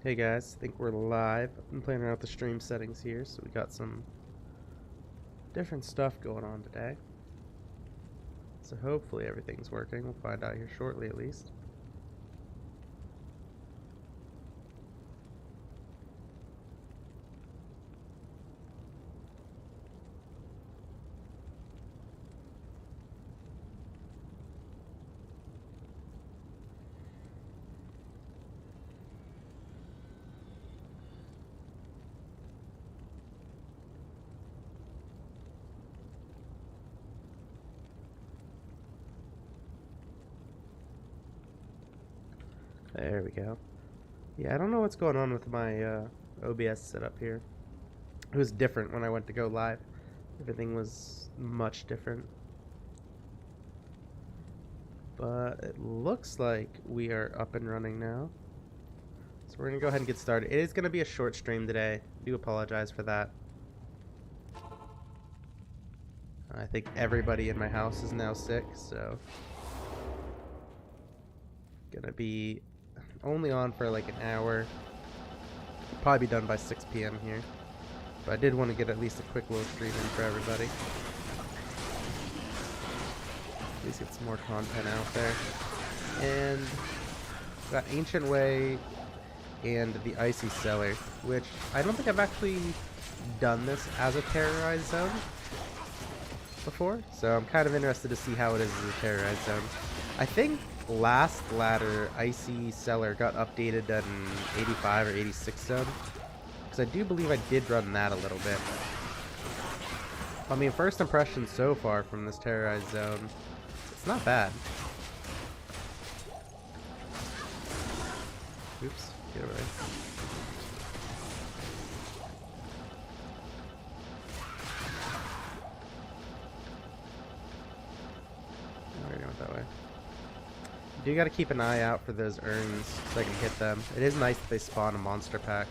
Hey guys, I think we're live. I've been playing around with the stream settings here, so we got some different stuff going on today. So hopefully everything's working. We'll find out here shortly at least. There we go. Yeah, I don't know what's going on with my OBS setup here. It was different when I went to go live. Everything was much different. But it looks like we are up and running now. So we're going to go ahead and get started. It is going to be a short stream today. I do apologize for that. I think everybody in my house is now sick, so gonna be only on for like an hour. Probably be done by 6 p.m. here. But I did want to get at least a quick little stream in for everybody. At least get some more content out there. And got Ancient Way and the Icy Cellar, which I don't think I've actually done this as a terrorized zone before, so I'm kind of interested to see how it is as a terrorized zone. I think last ladder Icy Cellar got updated in 85 or 86 zone, because I do believe I did run that a little bit. I mean, first impression so far from this terrorized zone, it's not bad. Oops, get away. That way. You do gotta keep an eye out for those urns so I can hit them. It is nice that they spawn a monster pack.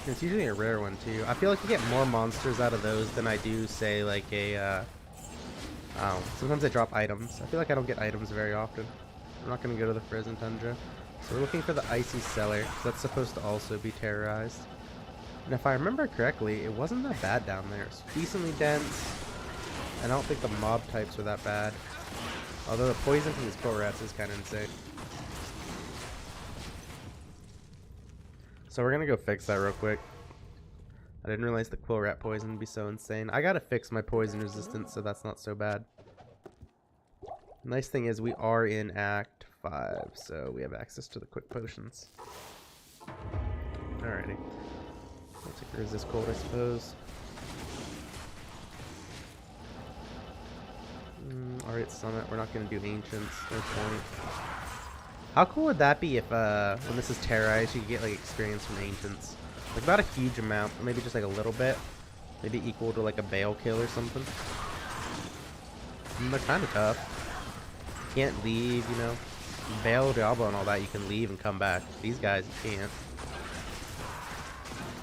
It's usually a rare one too. I feel like you get more monsters out of those than I do, say, like a, sometimes they drop items. I feel like I don't get items very often. I'm not gonna go to the Frozen Tundra. So we're looking for the Icy Cellar, because that's supposed to also be terrorized. And if I remember correctly, it wasn't that bad down there. It's decently dense. I don't think the mob types were that bad. Although the poison from these quill rats is kind of insane. So we're going to go fix that real quick. I didn't realize the quill rat poison would be so insane. I got to fix my poison resistance, so that's not so bad. Nice thing is we are in Act 5, so we have access to the quick potions. Alrighty. I'll take the resist cold, I suppose. Alright, at Summit, we're not going to do Ancients, no point. How cool would that be if, when this is terrorized, you could get, like, experience from Ancients? Like, not a huge amount, but maybe just, like, a little bit. Maybe equal to, like, a Bale kill or something. They're kind of tough. You can't leave, you know. Bale, Diablo, and all that, you can leave and come back. These guys, you can't.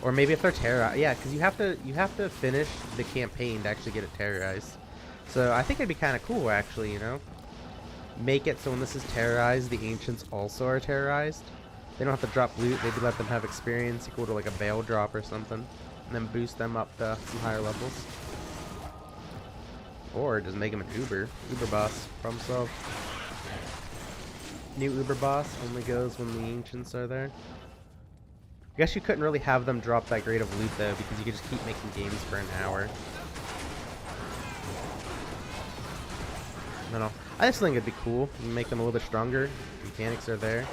Or maybe if they're terrorized. Yeah, because you have to finish the campaign to actually get it terrorized. So I think it'd be kind of cool, actually, you know? Make it so when this is terrorized, the Ancients also are terrorized. They don't have to drop loot, maybe let them have experience equal to like a Bale drop or something. And then boost them up to some higher levels. Or just make them an Uber boss, problem solved. New Uber boss only goes when the Ancients are there. I guess you couldn't really have them drop that great of loot though, because you could just keep making games for an hour. I don't know. I just think it'd be cool. You make them a little bit stronger. Mechanics are there.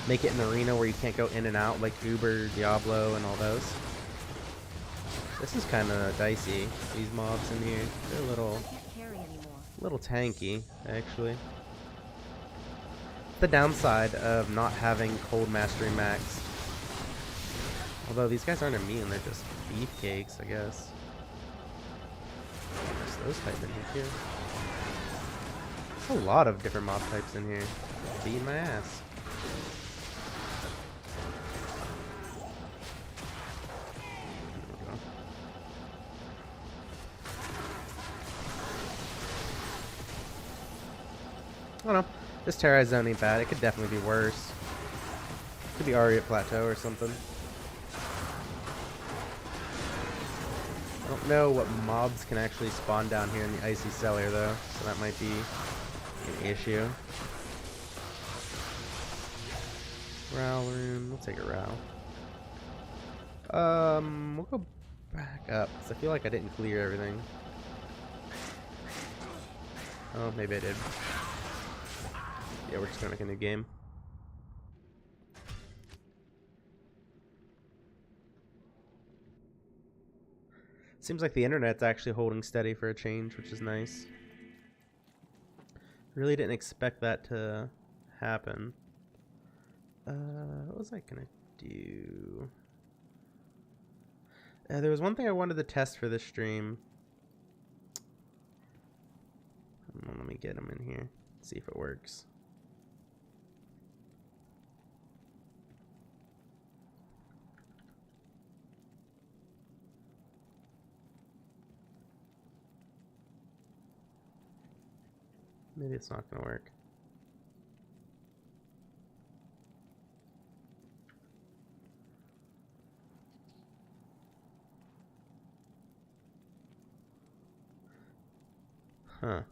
Make it an arena where you can't go in and out like Uber, Diablo, and all those. This is kind of dicey. These mobs in here, they're a little tanky, actually. The downside of not having Cold Mastery maxed. Although these guys aren't immune, they're just beefcakes, I guess. There's those type in here too. There's a lot of different mob types in here. Beating my ass. I don't know. This Terra zone ain't bad. It could definitely be worse. Could be already at plateau or something. I don't know what mobs can actually spawn down here in the icy cellar though, so that might be an issue. Row room, we'll take a row. We'll go back up, because I feel like I didn't clear everything. Oh, maybe I did. Yeah, we're just gonna make a new game. Seems like the internet's actually holding steady for a change, which is nice. Really didn't expect that to happen. What was I gonna do? There was one thing I wanted to test for this stream. Let me get him in here, see if it works. Maybe it's not gonna work. Huh.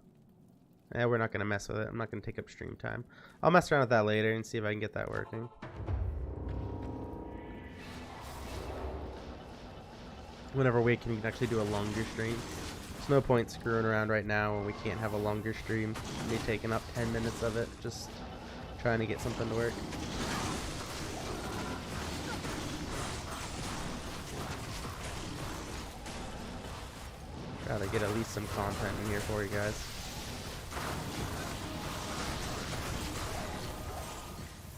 Yeah, we're not gonna mess with it. I'm not gonna take up stream time. I'll mess around with that later and see if I can get that working. Whenever we can actually do a longer stream. There's no point screwing around right now when we can't have a longer stream. Me taking up 10 minutes of it, just trying to get something to work. Gotta get at least some content in here for you guys.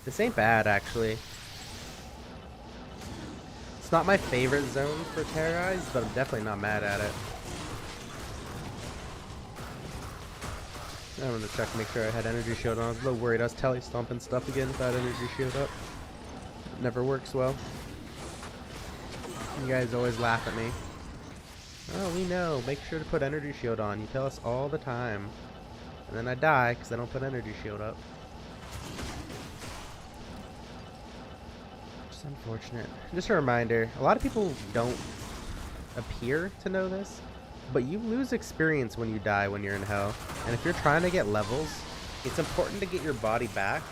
This ain't bad, actually. It's not my favorite zone for terrorize, but I'm definitely not mad at it. I'm gonna check to make sure I had energy shield on. I was a little worried I was tele-stomping stuff again without energy shield up. It never works well. You guys always laugh at me. Oh, we know. Make sure to put energy shield on. You tell us all the time. And then I die because I don't put energy shield up. Just unfortunate. Just a reminder, a lot of people don't appear to know this, but you lose experience when you die when you're in hell. And if you're trying to get levels, it's important to get your body back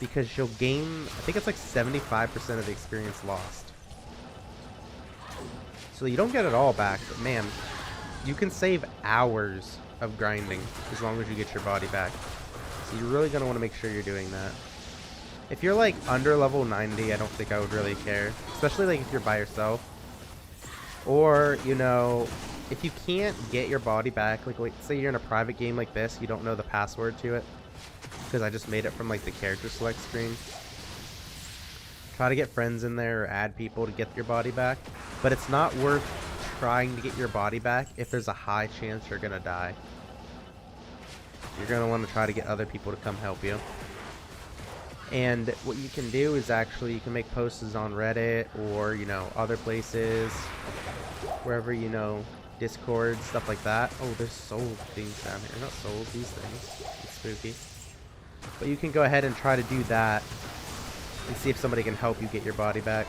because you'll gain, I think it's like 75% of the experience lost. So you don't get it all back, but man, you can save hours of grinding as long as you get your body back. So you're really going to want to make sure you're doing that. If you're like under level 90, I don't think I would really care. Especially like if you're by yourself. Or, you know, if you can't get your body back, like say you're in a private game like this, you don't know the password to it. Because I just made it from like the character select screen. Try to get friends in there or add people to get your body back. But it's not worth trying to get your body back if there's a high chance you're going to die. You're going to want to try to get other people to come help you. And what you can do is actually you can make posts on Reddit or, you know, other places. Wherever, you know, Discord, stuff like that. Oh, there's soul things down here. Not souls, these things. It's spooky. But you can go ahead and try to do that. And see if somebody can help you get your body back.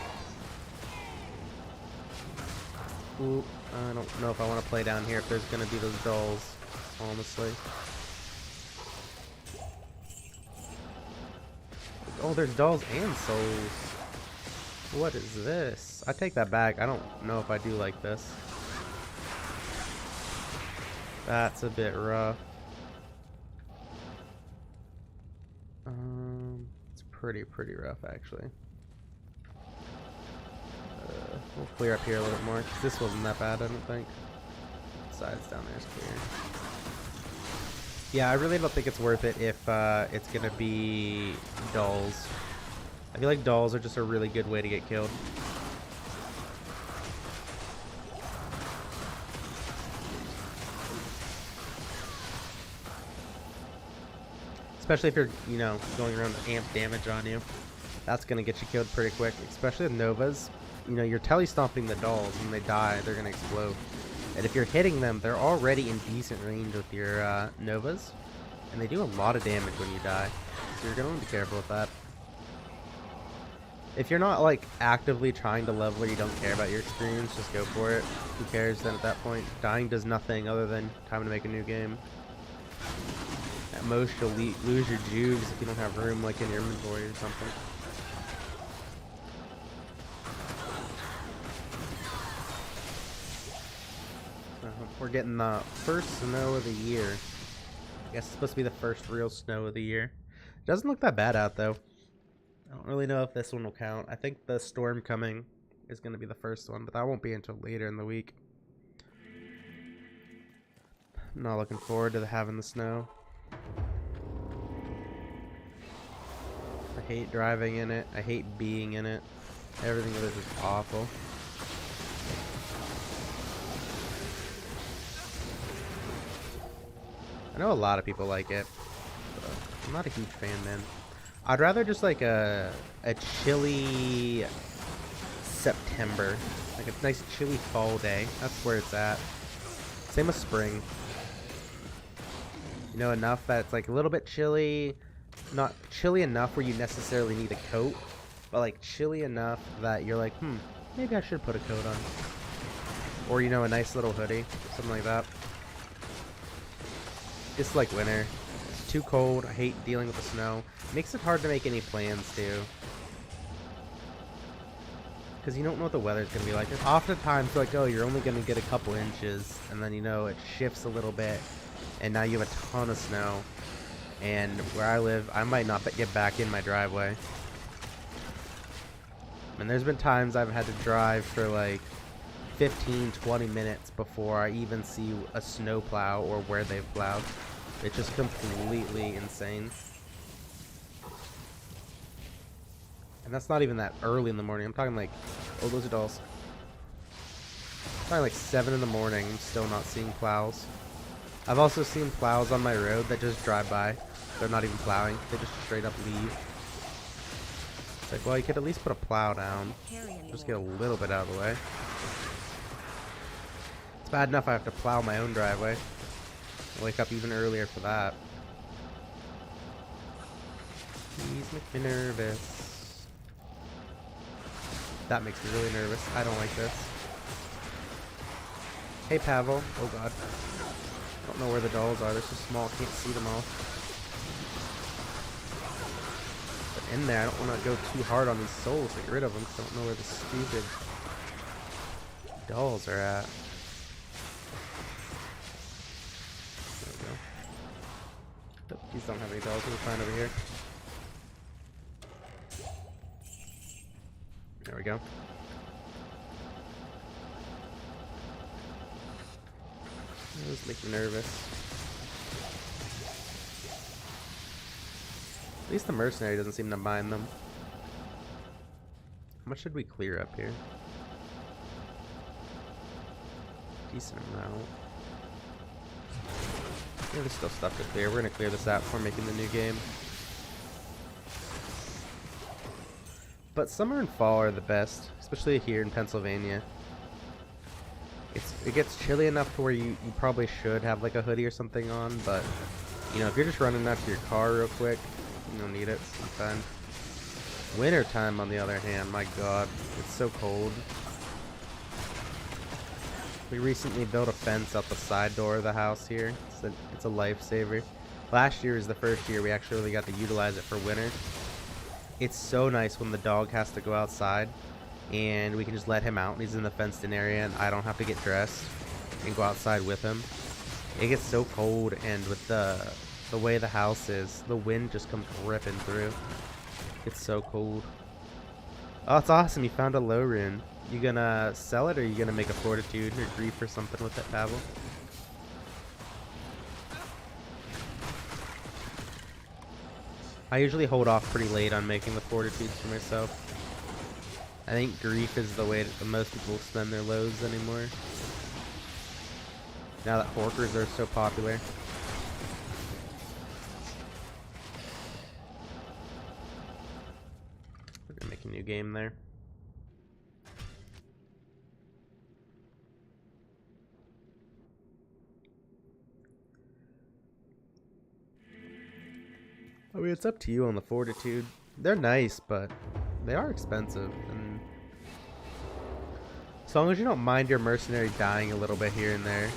Ooh, I don't know if I want to play down here if there's going to be those dolls, honestly. Oh, there's dolls and souls. What is this? I take that back. I don't know if I do like this. That's a bit rough. Pretty rough, actually. We'll clear up here a little bit more, because this wasn't that bad, I don't think. Sides down there is clear. Yeah, I really don't think it's worth it if it's going to be dolls. I feel like dolls are just a really good way to get killed. Especially if you're, you know, going around with amp damage on you. That's going to get you killed pretty quick. Especially with Novas. You know, you're tele-stomping the dolls. When they die, they're going to explode. And if you're hitting them, they're already in decent range with your Novas. and they do a lot of damage when you die, so you're gonna want to be careful with that. If you're not like actively trying to level or you don't care about your experience, just go for it. Who cares then at that point? Dying does nothing other than time to make a new game. At most you'll lose your juves if you don't have room like in your inventory or something. We're getting the first snow of the year. I guess it's supposed to be the first real snow of the year. It doesn't look that bad out though. I don't really know if this one will count. I think the storm coming is going to be the first one, but that won't be until later in the week. I'm not looking forward to having the snow. I hate driving in it. I hate being in it. Everything of it is awful. I know a lot of people like it, but I'm not a huge fan, man. I'd rather just like a chilly September, like a nice chilly fall day. That's where it's at. Same with spring. You know, enough that it's like a little bit chilly, not chilly enough where you necessarily need a coat, but like chilly enough that you're like, maybe I should put a coat on. Or, you know, a nice little hoodie, something like that. It's like winter. It's too cold. I hate dealing with the snow. It makes it hard to make any plans too. Because you don't know what the weather's going to be like. There's oftentimes like, oh, you're only going to get a couple inches, and then, you know, it shifts a little bit, and now you have a ton of snow. And where I live, I might not get back in my driveway. And there's been times I've had to drive for like 15, 20 minutes before I even see a snow plow or where they've plowed. It's just completely insane. And that's not even that early in the morning. I'm talking like, oh, those are dolls. I'm talking like 7 in the morning. I'm still not seeing plows. I've also seen plows on my road that just drive by. They're not even plowing. They just straight up leave. It's like, well, you could at least put a plow down. Just get a little bit out of the way. It's bad enough I have to plow my own driveway. I wake up even earlier for that. These make me nervous. That makes me really nervous. I don't like this. Hey, Pavel. Oh, God. I don't know where the dolls are. They're so small. Can't see them all. But in there, I don't want to go too hard on these souls to get rid of them because I don't know where the stupid dolls are at. There we go. Oh, these don't have any dolls. We're fine over here. There we go. Those make me nervous. At least the mercenary doesn't seem to mind them. How much should we clear up here? Decent amount. Yeah, there's still stuff to clear. We're gonna clear this out before making the new game. But summer and fall are the best, especially here in Pennsylvania. It gets chilly enough to where you probably should have like a hoodie or something on, but you know, if you're just running out to your car real quick, you don't need it. It's fine. Winter time, on the other hand, my God, it's so cold. We recently built a fence out the side door of the house here. It's a lifesaver. Last year was the first year we actually really got to utilize it for winter. It's so nice when the dog has to go outside and we can just let him out and he's in the fenced in area and I don't have to get dressed and go outside with him. It gets so cold, and with the way the house is, the wind just comes ripping through. It's so cold. Oh, it's awesome. You found a low rune. You gonna sell it, or you gonna make a fortitude or grief or something with it, Pavel? I usually hold off pretty late on making the fortitudes for myself. I think grief is the way that most people spend their lows anymore. Now that Horkers are so popular. We're gonna make a new game there. I mean, it's up to you on the fortitude. They're nice, but they are expensive. And as long as you don't mind your mercenary dying a little bit here and there.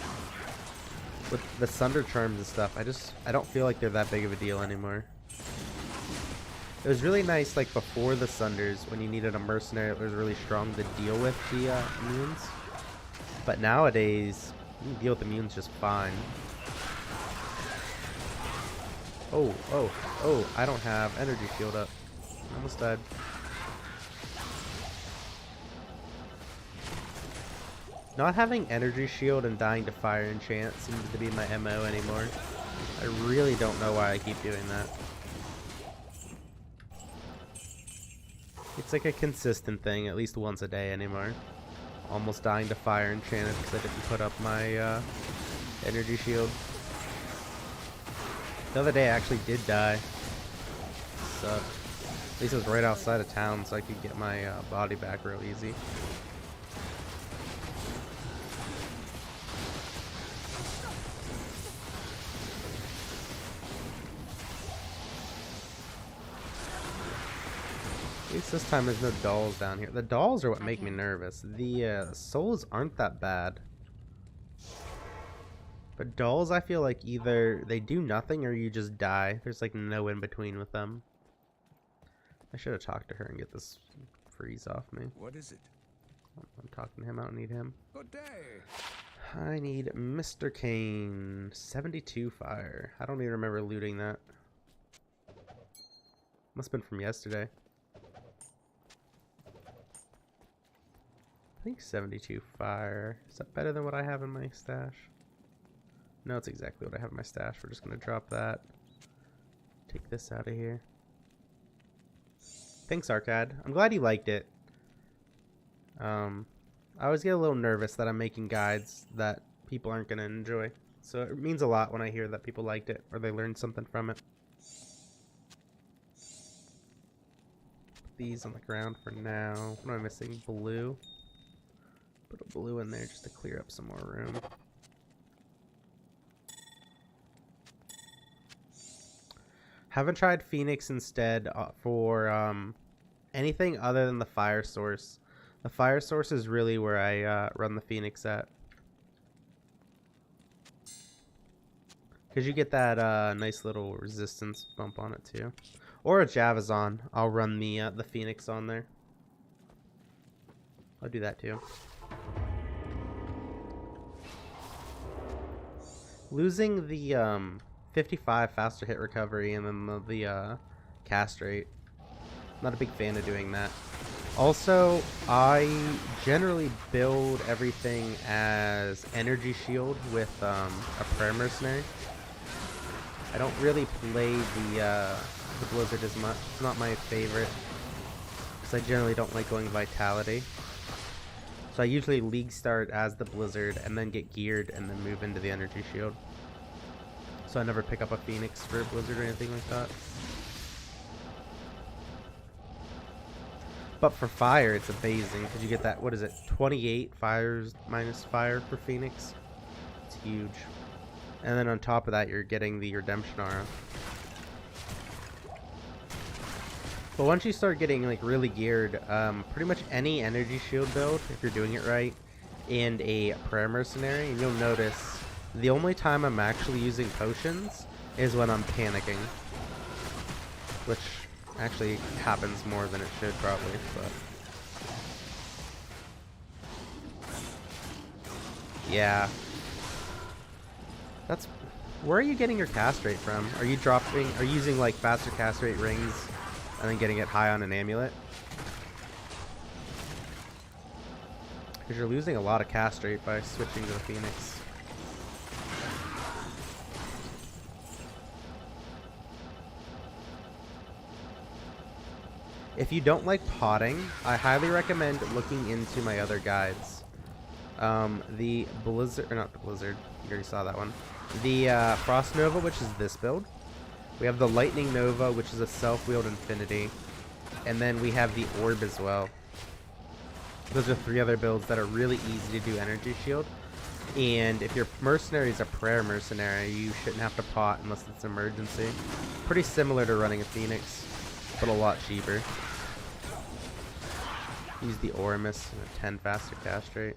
With the Sunder Charms and stuff, I don't feel like they're that big of a deal anymore. It was really nice, like, before the Sunders, when you needed a mercenary that was really strong to deal with the immunes. But nowadays, you can deal with the immunes just fine. Oh, I don't have energy shield up. Almost died. Not having energy shield and dying to fire enchant seems to be my MO anymore. I really don't know why I keep doing that. It's like a consistent thing, at least once a day anymore. Almost dying to fire enchanted because I didn't put up my energy shield. The other day I actually did die. So at least it was right outside of town, so I could get my body back real easy. At least this time there's no dolls down here. The dolls are what make me nervous. The souls aren't that bad. But dolls, I feel like either they do nothing or you just die. There's like no in between with them. I should have talked to her and get this freeze off me. What is it? I'm talking to him. I don't need him. Good day. I need Mr. Kane. 72 fire. I don't even remember looting that. Must have been from yesterday. I think 72 fire. Is that better than what I have in my stash? No, it's exactly what I have in my stash. We're just going to drop that. Take this out of here. Thanks, Arcad. I'm glad you liked it. I always get a little nervous that I'm making guides that people aren't going to enjoy. So it means a lot when I hear that people liked it or they learned something from it. Put these on the ground for now. What am I missing? Blue. Put a blue in there just to clear up some more room. Haven't tried Phoenix instead for anything other than the fire source. The fire source is really where I run the Phoenix at. Because you get that nice little resistance bump on it too. Or a Javazon. I'll run the Phoenix on there. I'll do that too. Losing the 55 faster hit recovery and then the cast rate. Not a big fan of doing that. Also, I generally build everything as energy shield with a prayer mercenary. I don't really play the blizzard as much. It's not my favorite because I generally don't like going vitality. So I usually league start as the blizzard and then get geared and then move into the energy shield. So I never pick up a Phoenix for a blizzard or anything like that. But for fire, it's amazing because you get that, what is it, 28 fires minus fire for Phoenix. It's huge. And then on top of that, you're getting the Redemption Aura. But once you start getting like really geared, pretty much any energy shield build, if you're doing it right, and a prayer mercenary, and you'll notice the only time I'm actually using potions is when I'm panicking. Which actually happens more than it should probably, but yeah. That's where are you getting your cast rate from? Are you using like faster cast rate rings and then getting it high on an amulet? Because you're losing a lot of cast rate by switching to the Phoenix. If you don't like potting, I highly recommend looking into my other guides. The Blizzard, or not the Blizzard, you already saw that one. The Frost Nova, which is this build. We have the Lightning Nova, which is a self-wheeled infinity. And then we have the Orb as well. Those are 3 other builds that are really easy to do energy shield. And if your mercenary is a prayer mercenary, you shouldn't have to pot unless it's an emergency. Pretty similar to running a Phoenix, but a lot cheaper. Use the Oramus and a 10 faster cast rate.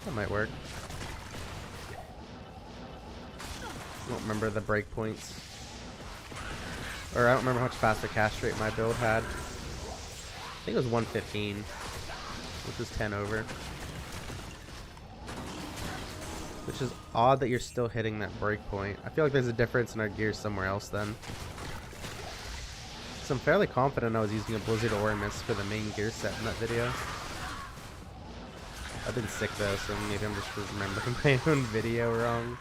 That might work. I don't remember the breakpoints. Or I don't remember how much faster cast rate my build had. I think it was 115, which was 10 over. Which is odd that you're still hitting that breakpoint. I feel like there's a difference in our gear somewhere else then. So I'm fairly confident I was using a Blizzard Oramus for the main gear set in that video. I've been sick though, so maybe I'm just remembering my own video wrong.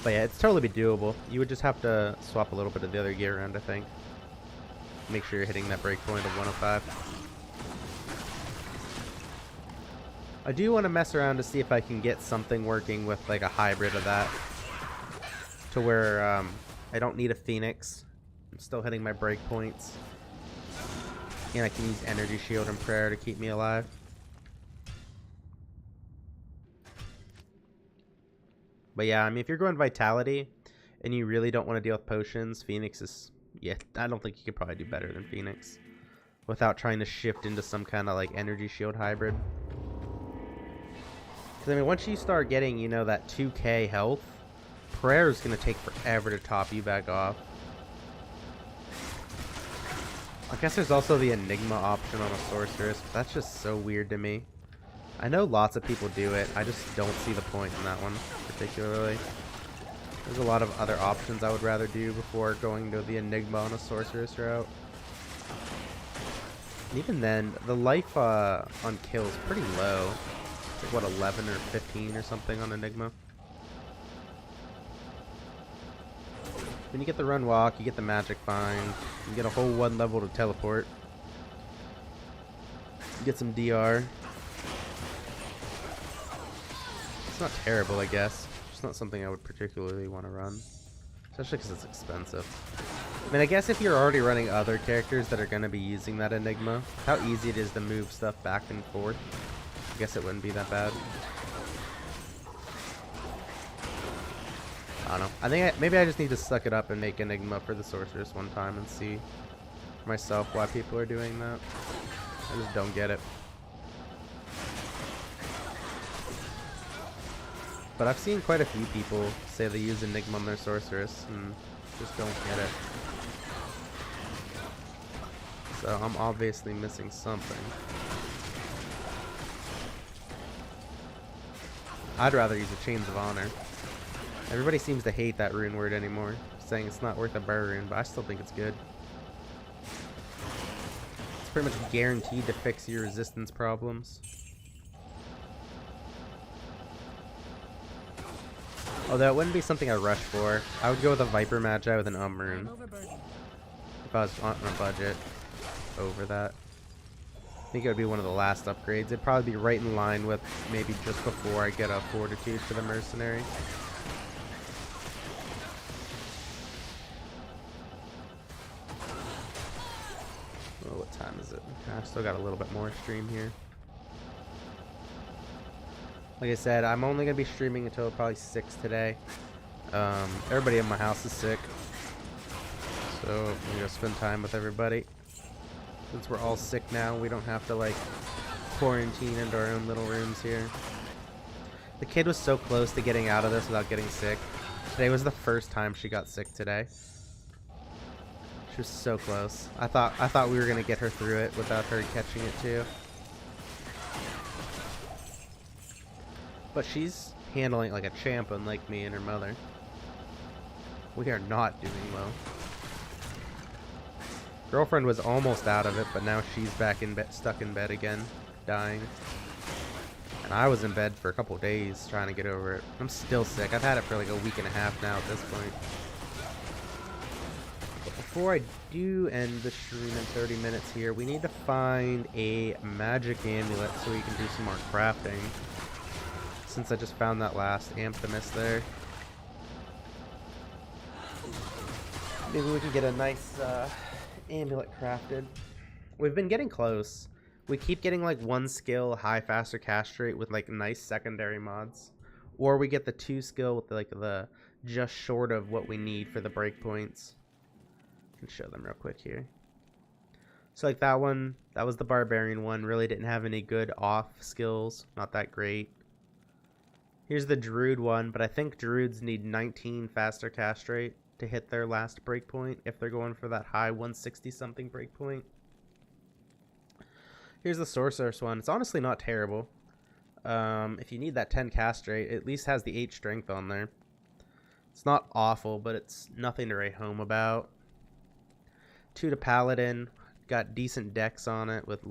But yeah, it's totally doable. You would just have to swap a little bit of the other gear around, I think. Make sure you're hitting that breakpoint of 105. I do want to mess around to see if I can get something working with like a hybrid of that. To where I don't need a Phoenix. I'm still hitting my breakpoints. And I can use Energy Shield and Prayer to keep me alive. But yeah, I mean, if you're going Vitality and you really don't want to deal with potions, Phoenix is... Yeah, I don't think you could probably do better than Phoenix. Without trying to shift into some kind of like Energy Shield hybrid. Because I mean, once you start getting, you know, that 2k health, Prayer is going to take forever to top you back off. I guess there's also the Enigma option on a Sorceress, but that's just so weird to me. I know lots of people do it, I just don't see the point in that one, particularly. There's a lot of other options I would rather do before going to the Enigma on a Sorceress route. And even then, the life on kill is pretty low. It's like, what, 11 or 15 or something on Enigma? When you get the Run Walk, you get the Magic Find, you get a whole 1 level to teleport. You get some DR. It's not terrible, I guess. It's not something I would particularly want to run. Especially because it's expensive. I mean, I guess if you're already running other characters that are going to be using that Enigma, how easy it is to move stuff back and forth, I guess it wouldn't be that bad. I don't know. I think maybe I just need to suck it up and make Enigma for the Sorceress one time and see myself why people are doing that. I just don't get it. But I've seen quite a few people say they use Enigma on their Sorceress and just don't get it. So I'm obviously missing something. I'd rather use a Chains of Honor. Everybody seems to hate that rune word anymore, saying it's not worth a burr rune, but I still think it's good. It's pretty much guaranteed to fix your resistance problems. Although it wouldn't be something I rush for. I would go with a Viper Magi with an rune. If I was on a budget over that. I think it would be one of the last upgrades. It'd probably be right in line with maybe just before I get a Fortitude for the Mercenary. Oh, what time is it? I've still got a little bit more stream here. Like I said, I'm only going to be streaming until probably 6 today. Everybody in my house is sick. So I'm going to spend time with everybody. Since we're all sick now, we don't have to like quarantine into our own little rooms here. The kid was so close to getting out of this without getting sick. Today was the first time she got sick today. She was so close. I thought we were going to get her through it without her catching it too. But she's handling it like a champ, unlike me and her mother. We are not doing well. Girlfriend was almost out of it, but now she's back in bed, stuck in bed again, dying. And I was in bed for a couple of days trying to get over it. I'm still sick. I've had it for like a week and a half now at this point. But before I do end the stream in 30 minutes here, we need to find a magic amulet so we can do some more crafting. Since I just found that last Amphimus there. Maybe we can get a nice Amulet crafted. We've been getting close. We keep getting like 1 skill high, faster castrate with like nice secondary mods, or we get the 2 skill with like the just short of what we need for the breakpoints. I can show them real quick here. So like that one, that was the barbarian one. Really didn't have any good off skills. Not that great. Here's the druid one, but I think druids need 19 faster castrate to hit their last breakpoint if they're going for that high 160 something breakpoint. Here's the sorceress one. It's honestly not terrible. If you need that 10 castrate, it at least has the 8 strength on there. It's not awful, but it's nothing to write home about. 2 to paladin. Got decent decks on it with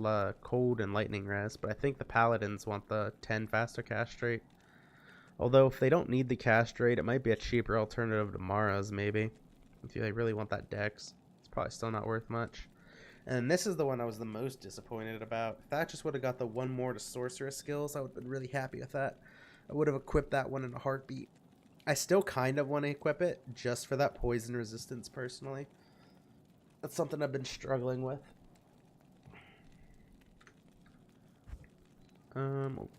cold and lightning res, but I think the paladins want the 10 faster castrate. Although if they don't need the castrate, it might be a cheaper alternative to Mara's maybe. If they really want that dex, it's probably still not worth much. And this is the one I was the most disappointed about. If that just would have got the 1 more to sorceress skills, I would have been really happy with that. I would have equipped that one in a heartbeat. I still kind of want to equip it just for that poison resistance personally. That's something I've been struggling with.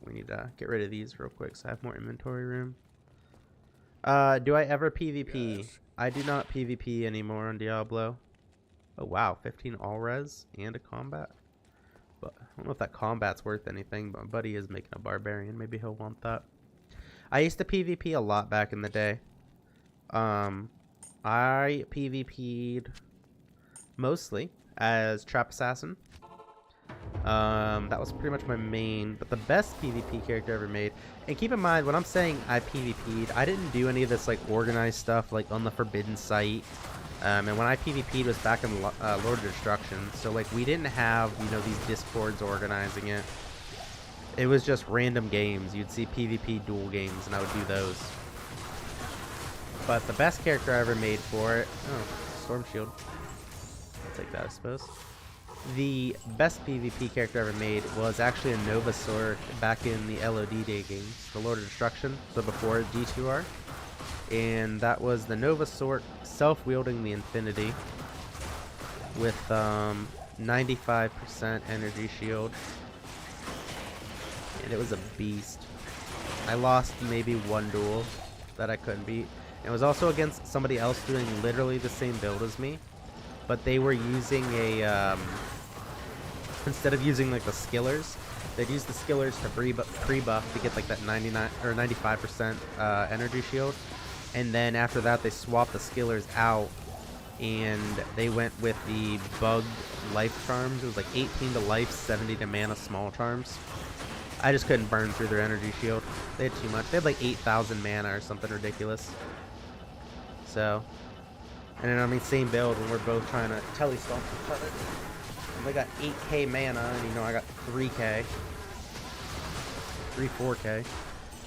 We need to get rid of these real quick so I have more inventory room. Do I ever PvP? Yes. I do not PvP anymore on Diablo. Oh wow, 15 all res and a combat. But I don't know if that combat's worth anything, but my buddy is making a barbarian. Maybe he'll want that. I used to PvP a lot back in the day. I PvP'd mostly as Trap Assassin. That was pretty much my main, but the best PvP character I ever made. And keep in mind, when I'm saying I PvP'd, I didn't do any of this like organized stuff like on the Forbidden Site. And when I PvP'd was back in Lord of Destruction, so like we didn't have, you know, these discords organizing it. It was just random games. You'd see PvP duel games, and I would do those. But the best character I ever made for it, oh, Storm Shield. I'll take that, I suppose. The best PvP character I ever made was actually a Nova Sorc back in the LOD day games, the Lord of Destruction, so before D2R. And that was the Nova Sorc self-wielding the Infinity with 95% energy shield. And it was a beast. I lost maybe 1 duel that I couldn't beat. It was also against somebody else doing literally the same build as me, but they were using a instead of using like the skillers, they'd use the skillers to pre-buff to get like that 99 or 95% energy shield, and then after that they swapped the skillers out and they went with the bugged life charms. It was like 18 to life, 70 to mana small charms. I just couldn't burn through their energy shield. They had too much. They had like 8,000 mana or something ridiculous. So, and then I mean same build when we're both trying to telestomp each other. And they got 8k mana, and you know I got 3k. 4k.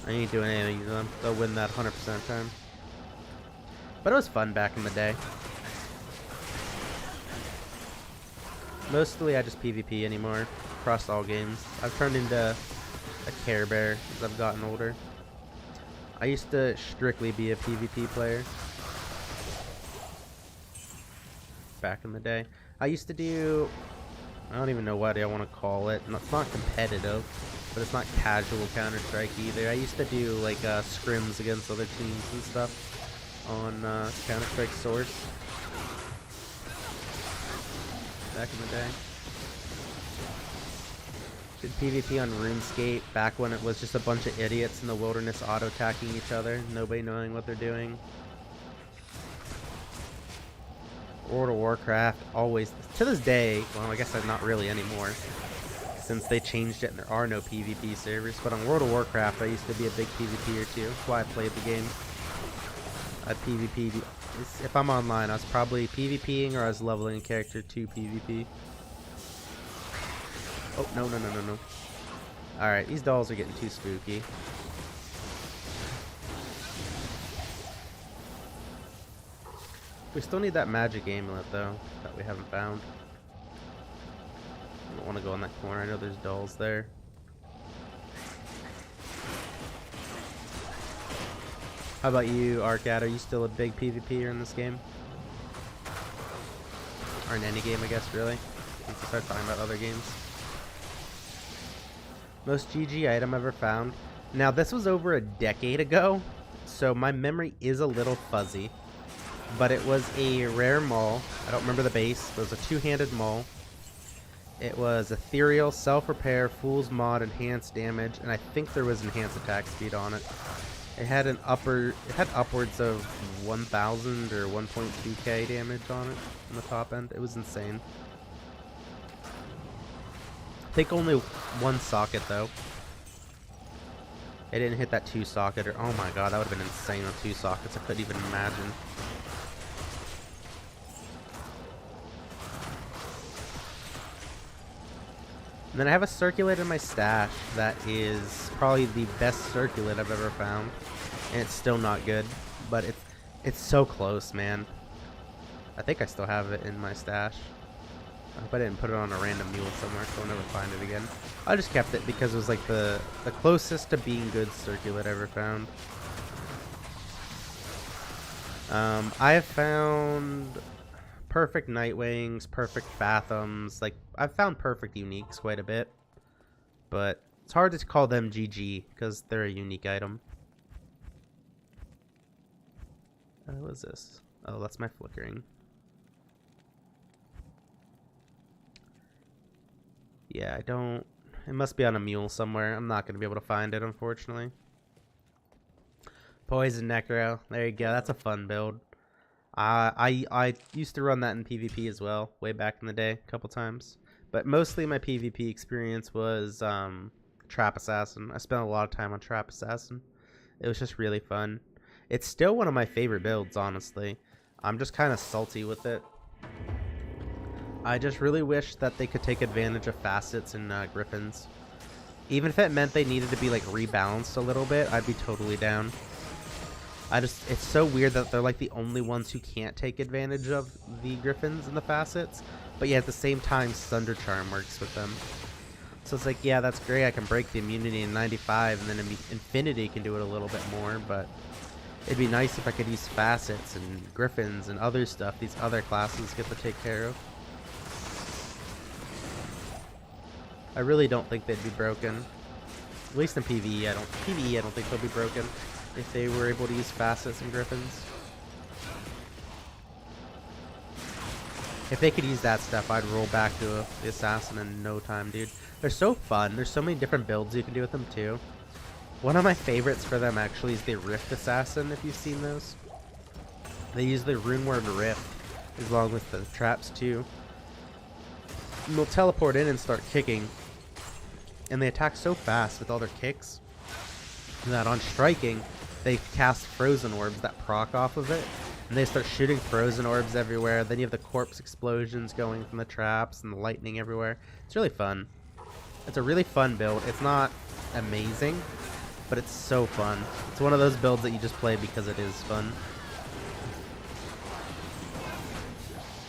I ain't doing anything to them. They'll win that 100% of the time. But it was fun back in the day. Mostly I just PvP anymore, across all games. I've turned into a Care Bear as I've gotten older. I used to strictly be a PvP player back in the day. I used to do, I don't even know what I want to call it. It's not competitive, but it's not casual Counter-Strike either. I used to do like scrims against other teams and stuff on Counter-Strike Source back in the day. Did PvP on RuneScape back when it was just a bunch of idiots in the wilderness auto-attacking each other, nobody knowing what they're doing. World of Warcraft, always, to this day, well I guess not really anymore, since they changed it and there are no PvP servers, but on World of Warcraft I used to be a big PvPer too. That's why I played the game. I PvP'd, if I'm online I was probably PvPing or I was leveling a character to PvP. Oh, no. Alright, these dolls are getting too spooky. We still need that magic amulet, though, that we haven't found. I don't want to go in that corner. I know there's dolls there. How about you, Arcad? Are you still a big PvPer in this game? or in any game, I guess, really. Once you start talking about other games. Most GG item ever found. Now, this was over a decade ago, so my memory is a little fuzzy. But it was a rare maul. I don't remember the base, but it was a two-handed maul. It was Ethereal, Self-Repair, Fool's Mod, Enhanced Damage, and I think there was Enhanced Attack Speed on it. It had upwards of 1,000 or 1.2k damage on it on the top end. It was insane. I think only one socket though. It didn't hit that 2 socket, or oh my god, that would have been insane on 2 sockets. I couldn't even imagine. And then I have a circulat in my stash that is probably the best circulat I've ever found. And it's still not good, but it's so close, man. I think I still have it in my stash. I hope I didn't put it on a random mule somewhere, so I'll never find it again. I just kept it because it was like the closest to being good circulat I ever found. I have found perfect Nightwings, perfect Phantoms. Like, I've found perfect Uniques quite a bit. But it's hard to call them GG because they're a unique item. What is this? Oh, that's my flickering. Yeah, I don't... It must be on a mule somewhere. I'm not going to be able to find it, unfortunately. Poison Necro. There you go. That's a fun build. I used to run that in PvP as well, way back in the day, a couple times. But mostly my PvP experience was Trap Assassin. I spent a lot of time on Trap Assassin. It was just really fun. It's still one of my favorite builds, honestly. I'm just kind of salty with it. I just really wish that they could take advantage of facets and griffins. Even if it meant they needed to be like rebalanced a little bit, I'd be totally down. It's so weird that they're like the only ones who can't take advantage of the griffins and the facets, but yet at the same time Thunder Charm works with them. So it's like, yeah, that's great, I can break the immunity in 95 and then Infinity can do it a little bit more, but it'd be nice if I could use facets and griffins and other stuff these other classes get to take care of. I really don't think they'd be broken. At least in PvE, I don't think they'll be broken if they were able to use facets and griffins. If they could use that stuff, I'd roll back to the assassin in no time, dude. They're so fun. There's so many different builds you can do with them too. One of my favorites for them actually is the Rift Assassin, if you've seen those. They use the Runeward Rift along with the traps too. And they'll teleport in and start kicking. And they attack so fast with all their kicks that on striking, they cast frozen orbs that proc off of it. And they start shooting frozen orbs everywhere. Then you have the corpse explosions going from the traps and the lightning everywhere. It's really fun. It's a really fun build. It's not amazing, but it's so fun. It's one of those builds that you just play because it is fun.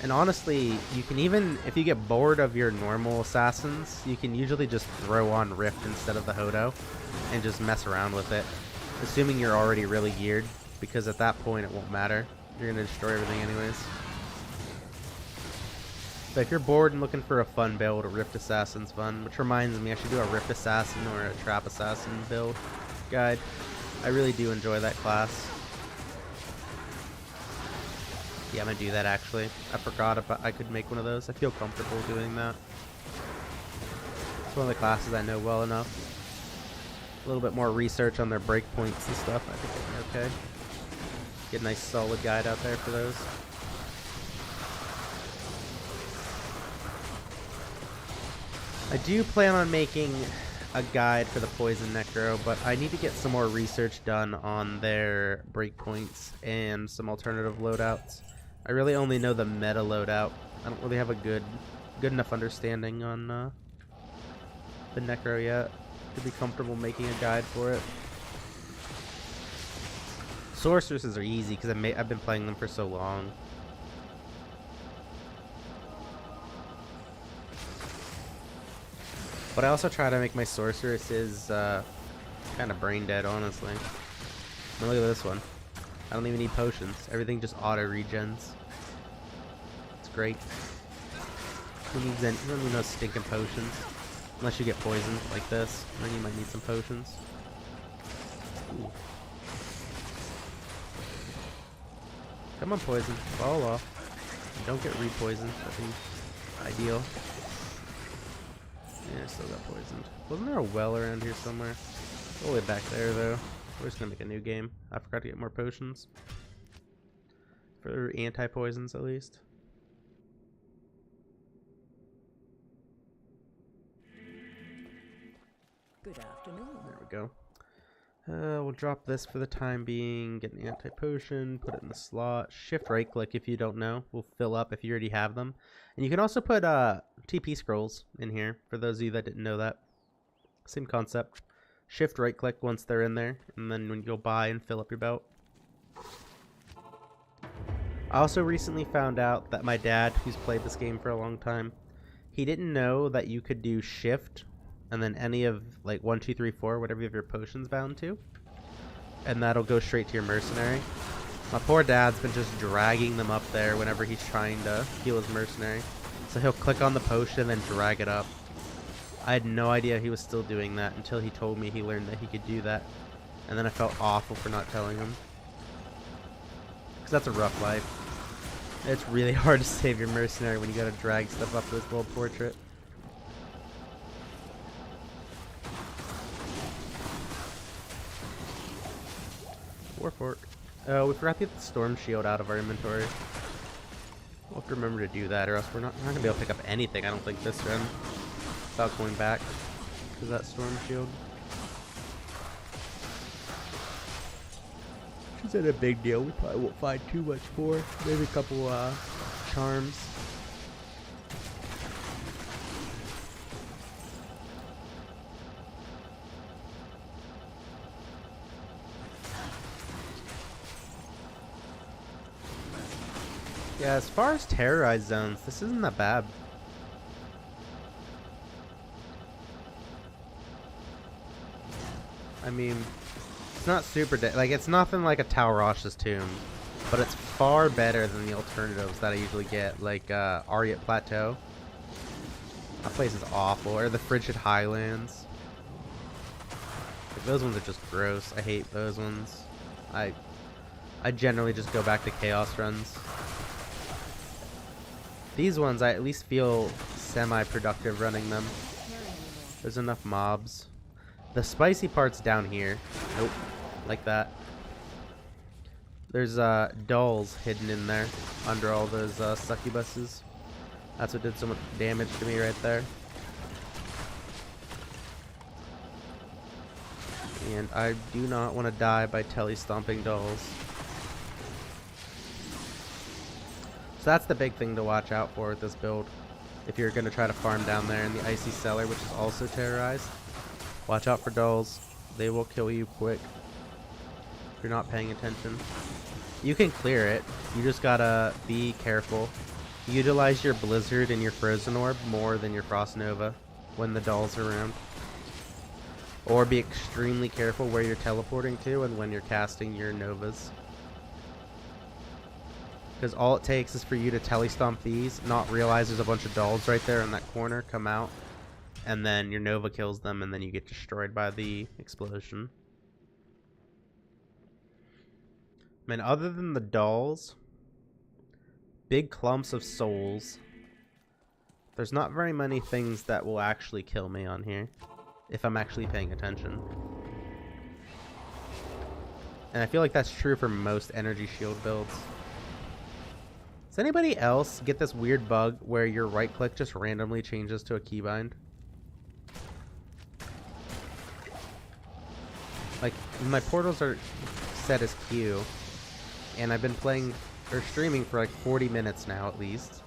And honestly, you can even, if you get bored of your normal assassins, you can usually just throw on Rift instead of the Hodo and just mess around with it. Assuming you're already really geared, because at that point it won't matter. You're going to destroy everything anyways. But if you're bored and looking for a fun build, a Rift Assassin's fun. Which reminds me, I should do a Rift Assassin or a Trap Assassin build guide. I really do enjoy that class. Yeah, I'm going to do that actually. I forgot if I could make one of those. I feel comfortable doing that. It's one of the classes I know well enough. A little bit more research on their breakpoints and stuff. I think I'll be okay. Get a nice solid guide out there for those. I do plan on making a guide for the Poison Necro, but I need to get some more research done on their breakpoints and some alternative loadouts. I really only know the meta loadout. I don't really have a good enough understanding on the Necro yet to be comfortable making a guide for it. Sorceresses are easy because I've been playing them for so long. But I also try to make my sorceresses kind of brain dead, honestly. Now look at this one. I don't even need potions. Everything just auto regens. It's great. You don't need no stinking potions. Unless you get poisoned like this, then you might need some potions. Ooh. Come on, poison. Fall off. Don't get re-poisoned. That'd be ideal. Yeah, still got poisoned. Wasn't there a well around here somewhere? All the way back there, though. We're just gonna make a new game. I forgot to get more potions. For anti-poisons, at least. Good afternoon. There we go. We'll drop this for the time being. Get an anti-potion. Put it in the slot. Shift right-click if you don't know. Will fill up if you already have them. And you can also put TP scrolls in here. For those of you that didn't know that. Same concept. Shift right-click once they're in there. And then when you go buy and fill up your belt. I also recently found out that my dad, who's played this game for a long time, he didn't know that you could do shift and then any of like 1, 2, 3, 4, whatever you have your potions bound to, and that'll go straight to your mercenary. My poor dad's been just dragging them up there whenever he's trying to heal his mercenary. So he'll click on the potion and then drag it up. I had no idea he was still doing that until he told me he learned that he could do that. And then I felt awful for not telling him. Because that's a rough life. It's really hard to save your mercenary when you gotta drag stuff up this little portrait. Warfork. Oh, we forgot to get the storm shield out of our inventory. We'll have to remember to do that, or else we're not gonna be able to pick up anything, I don't think, this run. Without going back. Because that storm shield. Which isn't a big deal. We probably won't find too much more. Maybe a couple charms. Yeah, as far as terrorized zones, this isn't that bad. I mean, it's not super like, it's nothing like a Talrash's Tomb, but it's far better than the alternatives that I usually get, like Ariat Plateau. That place is awful. Or the Frigid Highlands. Like, those ones are just gross. I hate those ones. I generally just go back to Chaos runs. These ones, I at least feel semi-productive running them. There's enough mobs. The spicy part's down here. Nope. Like that. There's dolls hidden in there under all those succubuses. That's what did so much damage to me right there. And I do not want to die by tele-stomping dolls. So that's the big thing to watch out for with this build. If you're going to try to farm down there in the Icy Cellar, which is also terrorized. Watch out for dolls. They will kill you quick if you're not paying attention. You can clear it. You just gotta be careful. Utilize your Blizzard and your Frozen Orb more than your Frost Nova when the dolls are around. Or be extremely careful where you're teleporting to and when you're casting your Novas. Because all it takes is for you to tele-stomp these, not realize there's a bunch of dolls right there in that corner, come out, and then your Nova kills them, and then you get destroyed by the explosion. I mean, other than the dolls, big clumps of souls, there's not very many things that will actually kill me on here, if I'm actually paying attention. And I feel like that's true for most energy shield builds. Does anybody else get this weird bug where your right click just randomly changes to a keybind? Like, my portals are set as Q, and I've been playing or streaming for like 40 minutes now at least,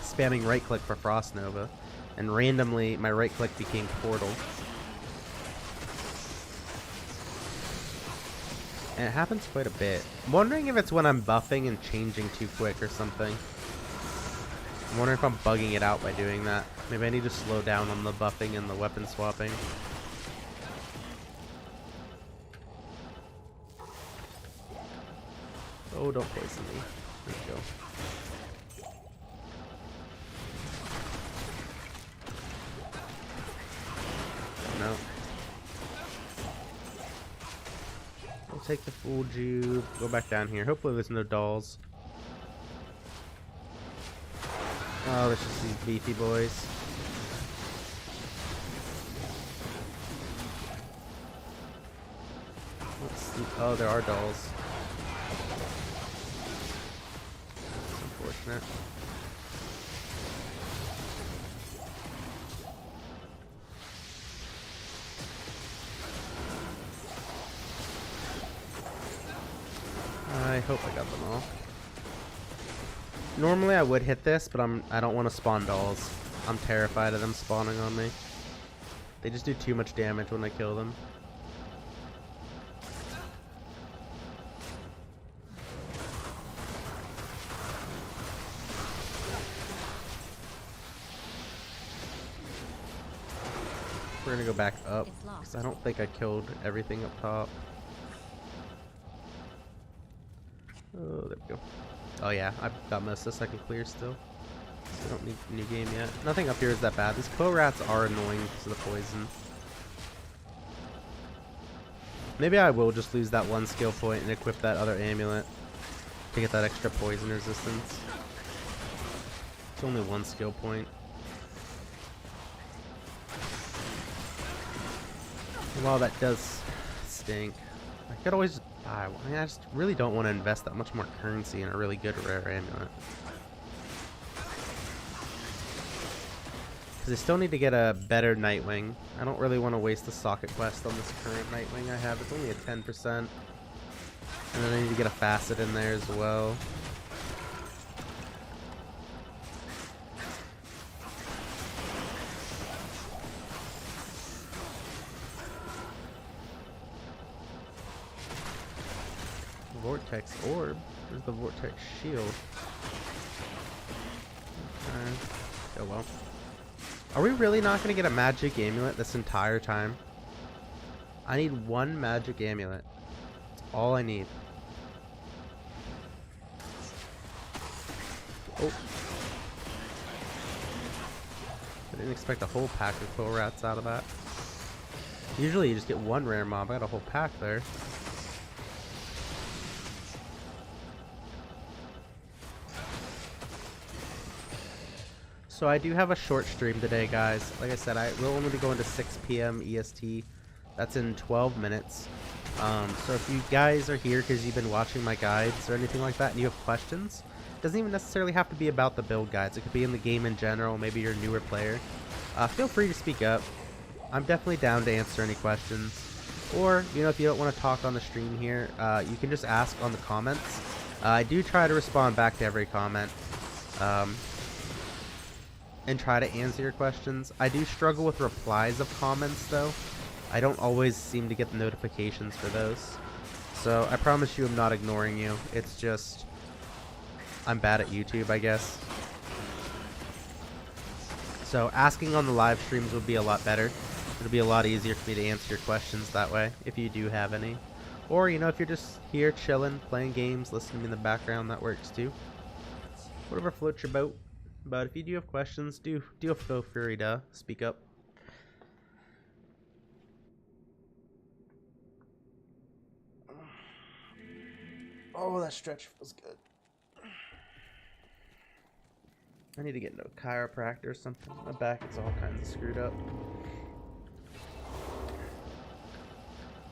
spamming right click for Frost Nova, and randomly my right click became portal. And it happens quite a bit. I'm wondering if it's when I'm buffing and changing too quick or something. I'm wondering if I'm bugging it out by doing that. Maybe I need to slow down on the buffing and the weapon swapping. Oh, don't poison me. There we go. No. We'll take the full juke. Go back down here. Hopefully there's no dolls. Oh, there's just these beefy boys. Let's see. Oh, there are dolls. That's unfortunate. I hope I got them all. Normally I would hit this, but I don't want to spawn dolls. I'm terrified of them spawning on me. They just do too much damage when I kill them. We're gonna go back up, because I don't think I killed everything up top. Oh, there we go. Oh yeah, I've got most of this I can clear still. So I don't need new game yet. Nothing up here is that bad. These co-rats are annoying because of the poison. Maybe I will just lose that one skill point and equip that other amulet to get that extra poison resistance. It's only one skill point. While that does stink, I could always buy one. I mean, I just really don't want to invest that much more currency in a really good rare amulet. Because I still need to get a better Nightwing. I don't really want to waste the socket quest on this current Nightwing I have. It's only a 10%. And then I need to get a facet in there as well. Vortex orb. There's the vortex shield. Oh well. Are we really not going to get a magic amulet this entire time? I need one magic amulet. That's all I need. Oh. I didn't expect a whole pack of cool rats out of that. Usually you just get one rare mob. I got a whole pack there. So I do have a short stream today, guys. Like I said, I will only be going to 6 p.m. EST. That's in 12 minutes. So if you guys are here because you've been watching my guides or anything like that and you have questions, it doesn't even necessarily have to be about the build guides. It could be in the game in general. Maybe you're a newer player. Feel free to speak up. I'm definitely down to answer any questions. Or, you know, if you don't want to talk on the stream here, you can just ask on the comments. I do try to respond back to every comment. And try to answer your questions. I do struggle with replies of comments though. I don't always seem to get the notifications for those. So I promise you I'm not ignoring you. It's just I'm bad at YouTube, I guess. So asking on the live streams would be a lot better. It'll be a lot easier for me to answer your questions that way, if you do have any. Or, you know, if you're just here chilling, playing games, listening to me in the background, that works too. Whatever floats your boat. But if you do have questions, do feel free to speak up. Oh, that stretch feels good. I need to get into a chiropractor or something. My back is all kinds of screwed up.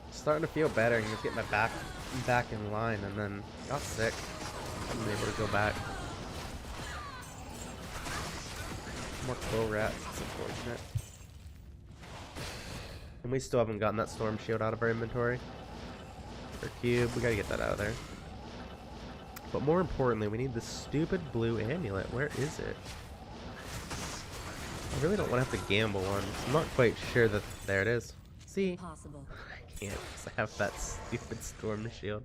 Starting to feel better and just get my back in line, and then got sick. I wasn't able to go back. More crow rats, it's unfortunate. And we still haven't gotten that storm shield out of our inventory. Our cube, we gotta get that out of there. But more importantly, we need this stupid blue amulet. Where is it? I really don't want to have to gamble on. I'm not quite sure that there it is. See? Impossible. I can't because I have that stupid storm shield.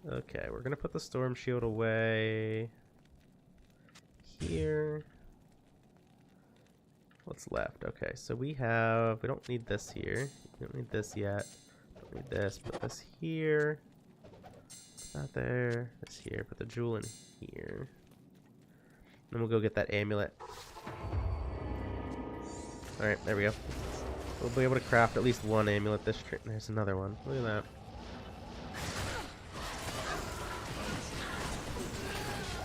Okay, we're gonna put the storm shield away. Here. What's left? Okay, so we don't need this here. We don't need this yet. Don't need this. Put this here. Put that there. This here. Put the jewel in here. Then we'll go get that amulet. Alright, there we go. We'll be able to craft at least one amulet this trip. There's another one. Look at that.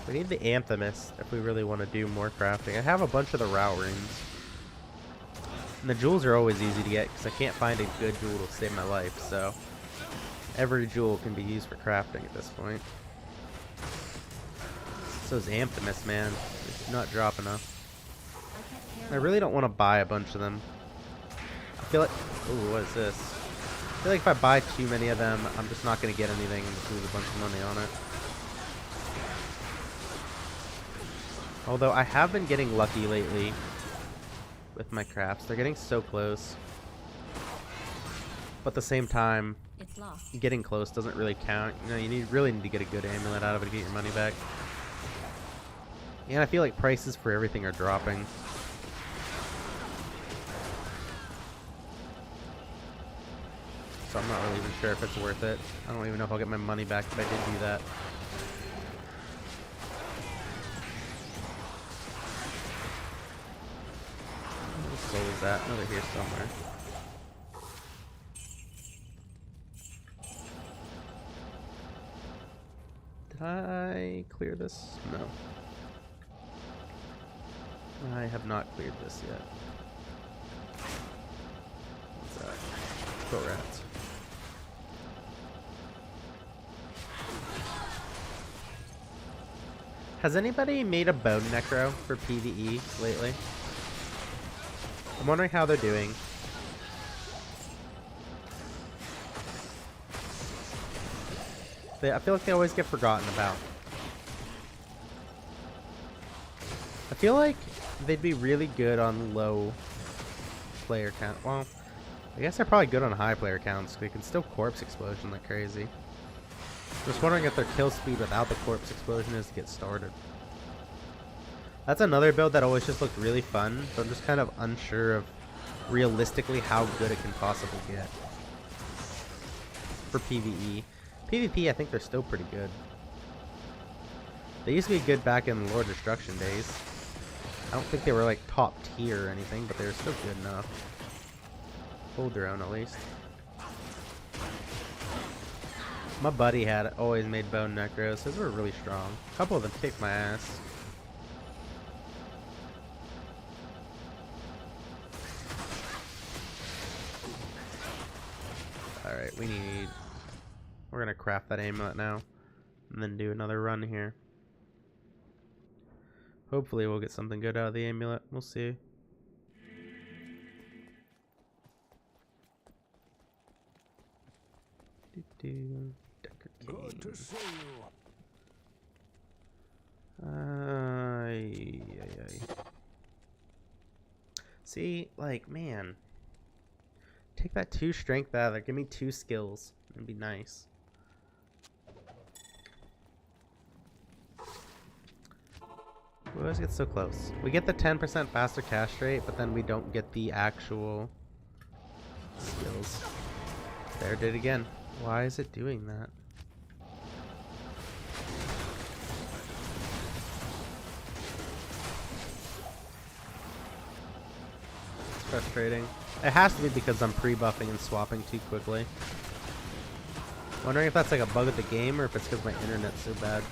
We need the Anthemis if we really want to do more crafting. I have a bunch of the Rao runes. And the jewels are always easy to get because I can't find a good jewel to save my life, so every jewel can be used for crafting at this point. So is Anthemis, man. They do not drop enough. I really don't want to buy a bunch of them. I feel like... Ooh, what is this? I feel like if I buy too many of them, I'm just not going to get anything and just lose a bunch of money on it. Although I have been getting lucky lately with my crafts. They're getting so close. But at the same time, getting close doesn't really count. You know, you really need to get a good amulet out of it to get your money back. And I feel like prices for everything are dropping. So I'm not really even sure if it's worth it. I don't even know if I'll get my money back if I did do that. What soul is that? Oh, they're here somewhere. Did I clear this? No. I have not cleared this yet. What's that? Go rats. Has anybody made a bone necro for PvE lately? I'm wondering how they're doing. I feel like they always get forgotten about. I feel like they'd be really good on low player count. Well, I guess they're probably good on high player counts. They can still corpse explosion like crazy. Just wondering if their kill speed without the corpse explosion is to get started. That's another build that always just looked really fun, but I'm just kind of unsure of realistically how good it can possibly get for PvE. PvP, I think they're still pretty good. They used to be good back in Lord Destruction days. I don't think they were like top tier or anything, but they were still good enough. Hold their own at least. My buddy had always made bone necros. Those were really strong. A couple of them kicked my ass. Alright, we're gonna craft that amulet now and then do another run here. Hopefully we'll get something good out of the amulet. We'll see. Good to see you. See, like, man. Take that 2 strength out of there. Give me 2 skills. It'd be nice. We always get so close. We get the 10% faster cast rate, but then we don't get the actual skills. There, did it again. Why is it doing that? It's frustrating. It has to be because I'm pre-buffing and swapping too quickly. Wondering if that's like a bug of the game or if it's because my internet's so bad.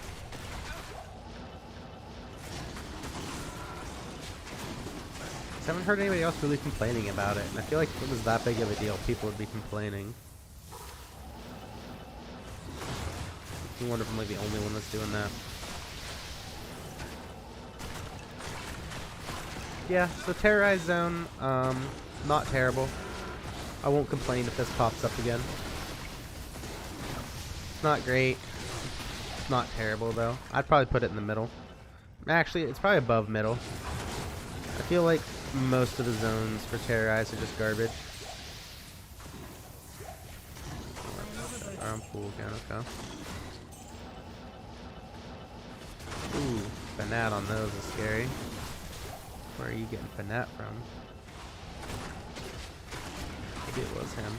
I haven't heard anybody else really complaining about it, and I feel like if it was that big of a deal, people would be complaining. I wonder if I'm like the only one that's doing that. Yeah, so Terrorized Zone, not terrible. I won't complain if this pops up again. It's not great. It's not terrible though. I'd probably put it in the middle. Actually, it's probably above middle. I feel like most of the zones for Terrorized are just garbage. I'm full again, okay. Ooh, Fanat on those is scary. Where are you getting Fanat from? Maybe it was him.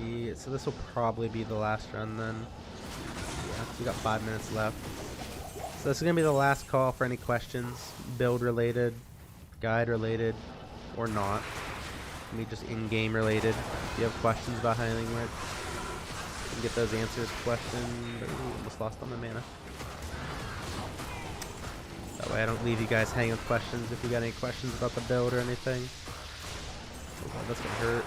see. So this will probably be the last run then. Yeah, so we got 5 minutes left. So this is going to be the last call for any questions, build related, guide related, or not. Maybe just in-game related. If you have questions about Highling Work, you can get those answers questioned. Ooh, almost lost all my mana. That way I don't leave you guys hanging with questions if you got any questions about the build or anything. Oh god, that's gonna hurt.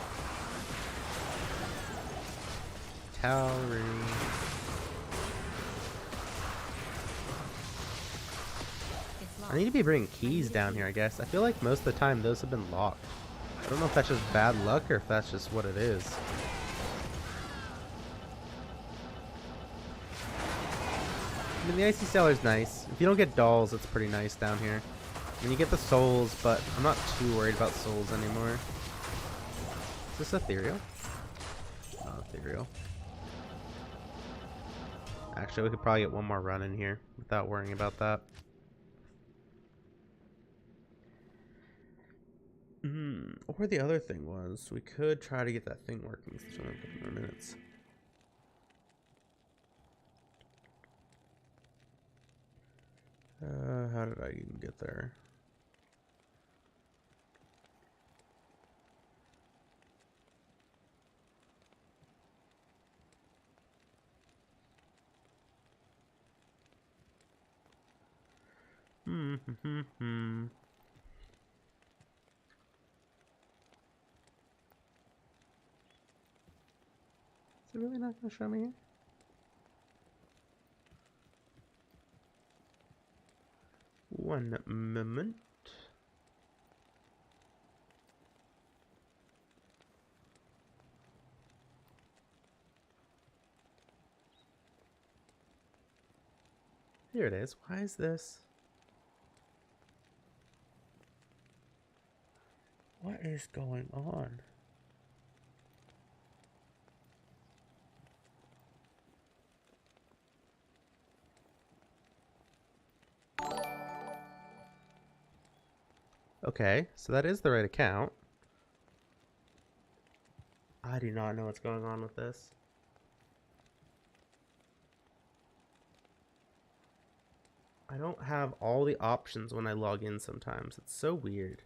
Talry. I need to be bringing keys down here, I guess. I feel like most of the time those have been locked. I don't know if that's just bad luck or if that's just what it is. I mean, the Icy Cellar's nice. If you don't get dolls, it's pretty nice down here. I mean, you get the souls, but I'm not too worried about souls anymore. Is this ethereal? Oh, ethereal. Actually, we could probably get one more run in here without worrying about that. Or the other thing was, we could try to get that thing working for a couple more minutes. How did I even get there? Is it really not going to show me here? One moment. Here it is. Why is this? What is going on? Okay, so that is the right account. I do not know what's going on with this. I don't have all the options when I log in sometimes. It's so weird.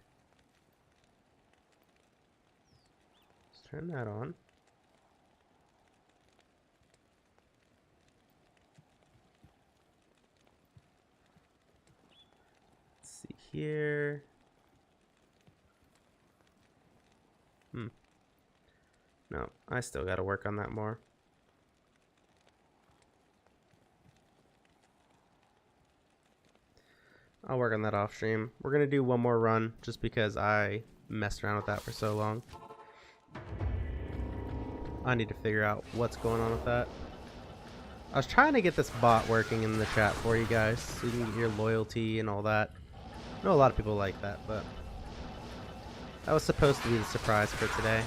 Let's turn that on. Let's see here. No, I still got to work on that more. I'll work on that off stream. We're going to do one more run just because I messed around with that for so long. I need to figure out what's going on with that. I was trying to get this bot working in the chat for you guys so you can get your loyalty and all that. I know a lot of people like that, but that was supposed to be the surprise for today.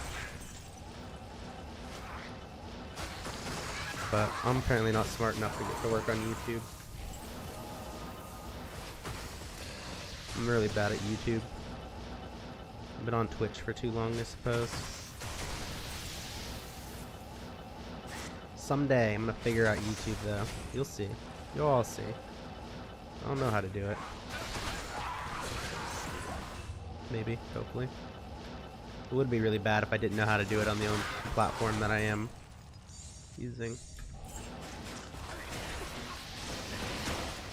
But I'm apparently not smart enough to get to work on YouTube. I'm really bad at YouTube. I've been on Twitch for too long, I suppose. Someday I'm gonna figure out YouTube though. You'll see. You'll all see. I don't know how to do it. Maybe, hopefully. It would be really bad if I didn't know how to do it on the own platform that I am using.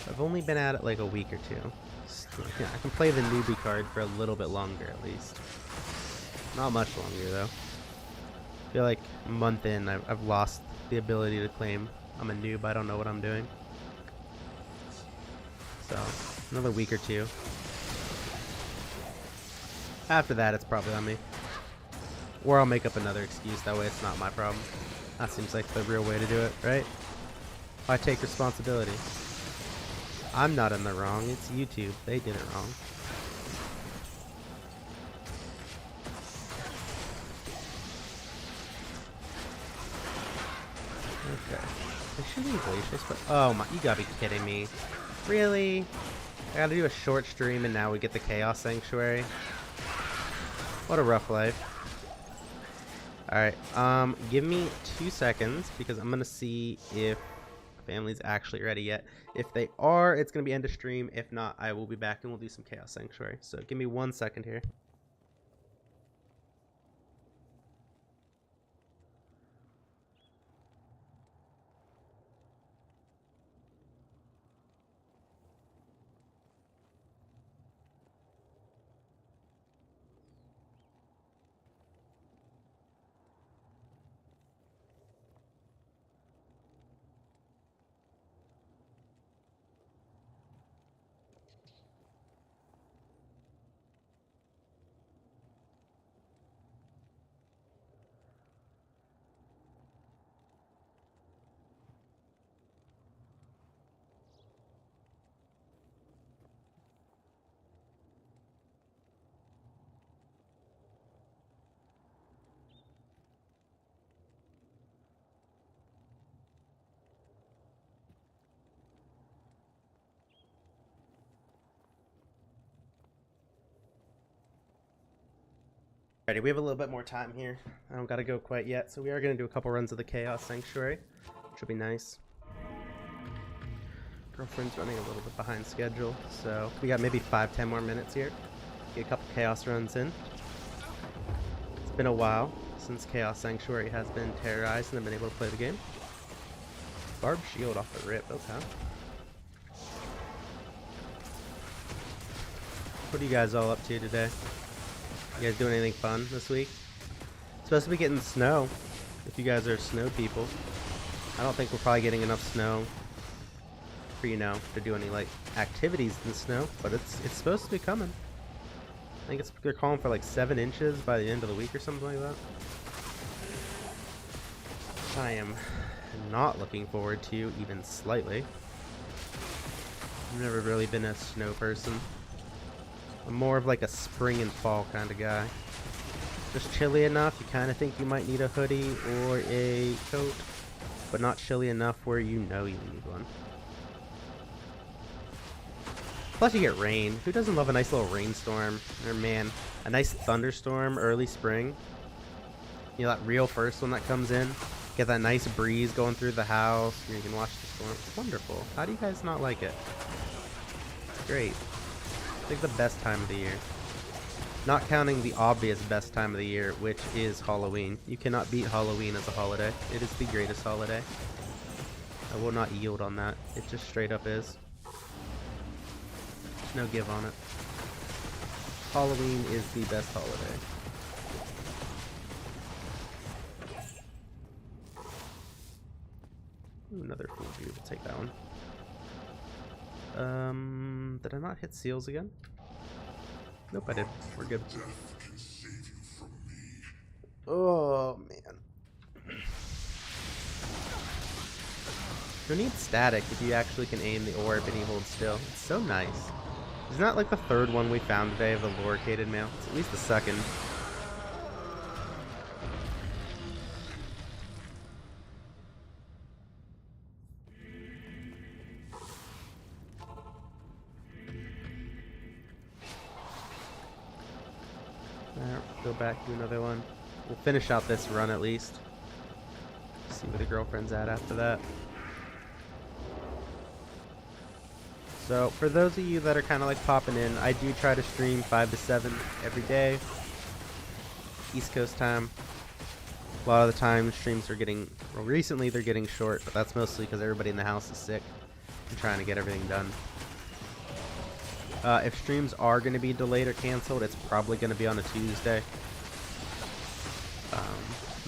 I've only been at it like a week or two. Yeah, I can play the newbie card for a little bit longer at least. Not much longer though. I feel like a month in, I've lost the ability to claim I'm a noob, I don't know what I'm doing. So, another week or two. After that, it's probably on me. Or I'll make up another excuse, that way it's not my problem. That seems like the real way to do it, right? I take responsibility. I'm not in the wrong, it's YouTube. They did it wrong. Okay. They're shooting glaciers, but oh my, you gotta be kidding me. Really? I gotta do a short stream and now we get the Chaos Sanctuary? What a rough life. Alright, give me 2 seconds because I'm gonna see if family's actually ready yet. If they are, it's gonna be end of stream. If not, I will be back and we'll do some Chaos Sanctuary. So give me 1 second here. Alrighty, we have a little bit more time here. I don't gotta go quite yet, so we are gonna do a couple runs of the Chaos Sanctuary, which will be nice. Girlfriend's running a little bit behind schedule, so we got maybe 5-10 more minutes here. Get a couple Chaos runs in. It's been a while since Chaos Sanctuary has been terrorized and I've been able to play the game. Barb shield off the rip, okay. What are you guys all up to today? You guys doing anything fun this week? It's supposed to be getting snow, if you guys are snow people. I don't think we're probably getting enough snow for, you know, to do any, like, activities in the snow, but it's supposed to be coming. I think they're calling for, like, 7 inches by the end of the week or something like that. I am not looking forward to, even slightly. I've never really been a snow person. I'm more of like a spring and fall kind of guy. Just chilly enough, you kind of think you might need a hoodie or a coat, but not chilly enough where you know you need one. Plus you get rain. Who doesn't love a nice little rainstorm? Or man, a nice thunderstorm early spring. You know, that real first one that comes in. Get that nice breeze going through the house. You can watch the storm. It's wonderful. How do you guys not like it? It's great. It's like the best time of the year. Not counting the obvious best time of the year, which is Halloween. You cannot beat Halloween as a holiday. It is the greatest holiday. I will not yield on that. It just straight up is. There's no give on it. Halloween is the best holiday. Ooh, another full view. We'll take that one. Did I not hit seals again? Nope, I did. We're good. Oh, man. Who needs static if you actually can aim the orb and he holds still? It's so nice. Isn't that like the third one we found today of the loricated male? It's at least the second. Go back to another one. We'll finish out this run at least. See where the girlfriend's at after that. So for those of you that are kind of like popping in, I do try to stream 5 to 7 every day. East Coast time. A lot of the time streams are getting, well, recently they're getting short, but that's mostly because everybody in the house is sick. I'm trying to get everything done. If streams are going to be delayed or canceled, it's probably going to be on a Tuesday.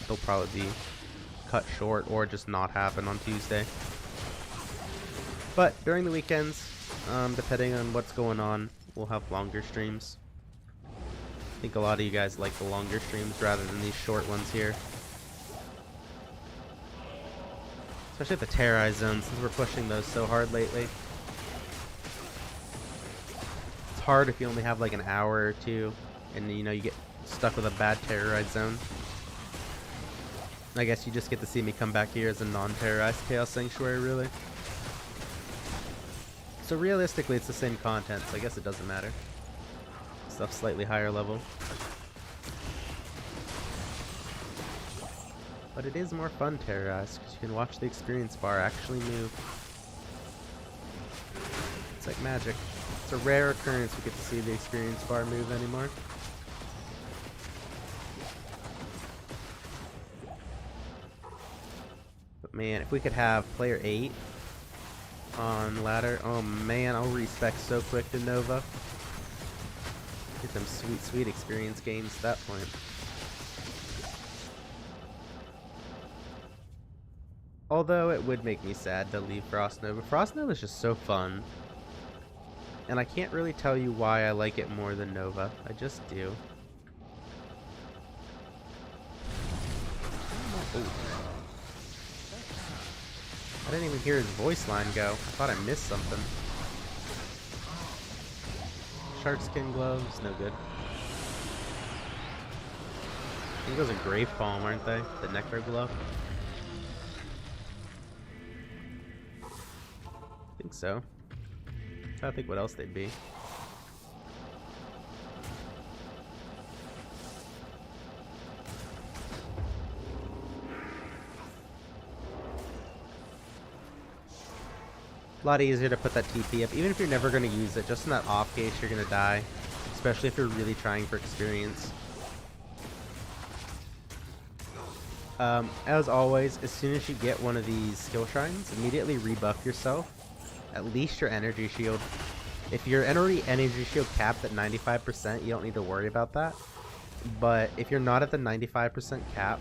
They'll probably be cut short or just not happen on Tuesday. But during the weekends, depending on what's going on, we'll have longer streams. I think a lot of you guys like the longer streams rather than these short ones here. Especially at the terrorized zone, since we're pushing those so hard lately. Hard if you only have like an hour or two and you know you get stuck with a bad terrorized zone. I guess you just get to see me come back here as a non-terrorized Chaos Sanctuary, really. So realistically it's the same content, so I guess it doesn't matter. Stuff slightly higher level. But it is more fun terrorize because you can watch the experience bar actually move. It's like magic. It's a rare occurrence we get to see the experience bar move anymore. But man, if we could have player 8 on ladder, oh man, I'll respec so quick to Nova. Get them sweet, sweet experience gains at that point. Although it would make me sad to leave Frost Nova. Frost Nova is just so fun. And I can't really tell you why I like it more than Nova. I just do. Ooh. I didn't even hear his voice line go. I thought I missed something. Shark skin gloves, no good. I think those are Grave Palm, aren't they? The Nectar glove? I think so. I'm trying to think what else they'd be. A lot easier to put that TP up, even if you're never going to use it, just in that off case you're going to die. Especially if you're really trying for experience. As always, as soon as you get one of these skill shrines, immediately rebuff yourself. At least your energy shield. If your energy shield capped at 95%, you don't need to worry about that. But if you're not at the 95% cap,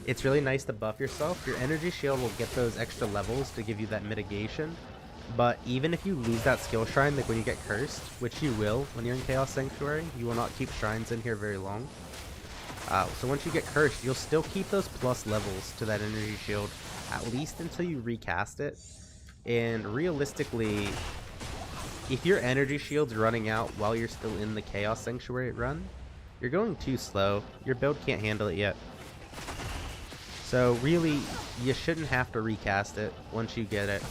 it's really nice to buff yourself. Your energy shield will get those extra levels to give you that mitigation. But even if you lose that skill shrine, like when you get cursed, which you will when you're in Chaos Sanctuary, you will not keep shrines in here very long. So once you get cursed, you'll still keep those plus levels to that energy shield, at least until you recast it. And realistically, if your energy shield's running out while you're still in the Chaos Sanctuary run, you're going too slow. Your build can't handle it yet. So really, you shouldn't have to recast it once you get it.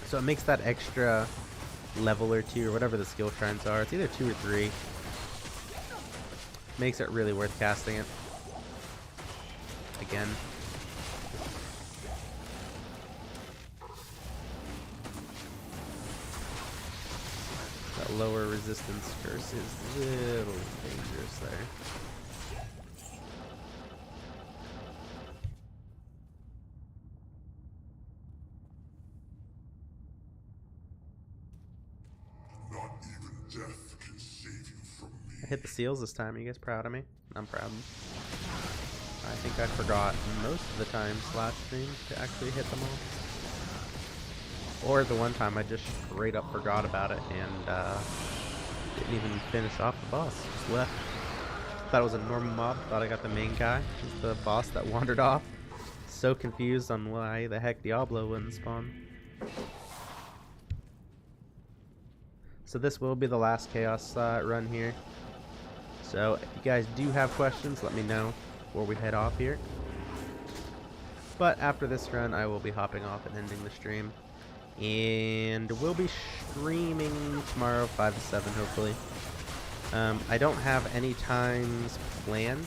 So it makes that extra level or 2 or whatever the skill shrines are. It's either 2 or 3. Makes it really worth casting it. Again. That lower resistance curse is a little dangerous there. Death can save you from me. I hit the seals this time. Are you guys proud of me? I'm proud. I think I forgot most of the times last stream to actually hit them all. Or the one time I just straight up forgot about it and didn't even finish off the boss. Just left. Thought it was a normal mob. Thought I got the main guy. He's the boss that wandered off. So confused on why the heck Diablo wouldn't spawn. So this will be the last Chaos run here. So if you guys do have questions, let me know before we head off here. But after this run, I will be hopping off and ending the stream. And we'll be streaming tomorrow 5 to 7 hopefully. I don't have any times planned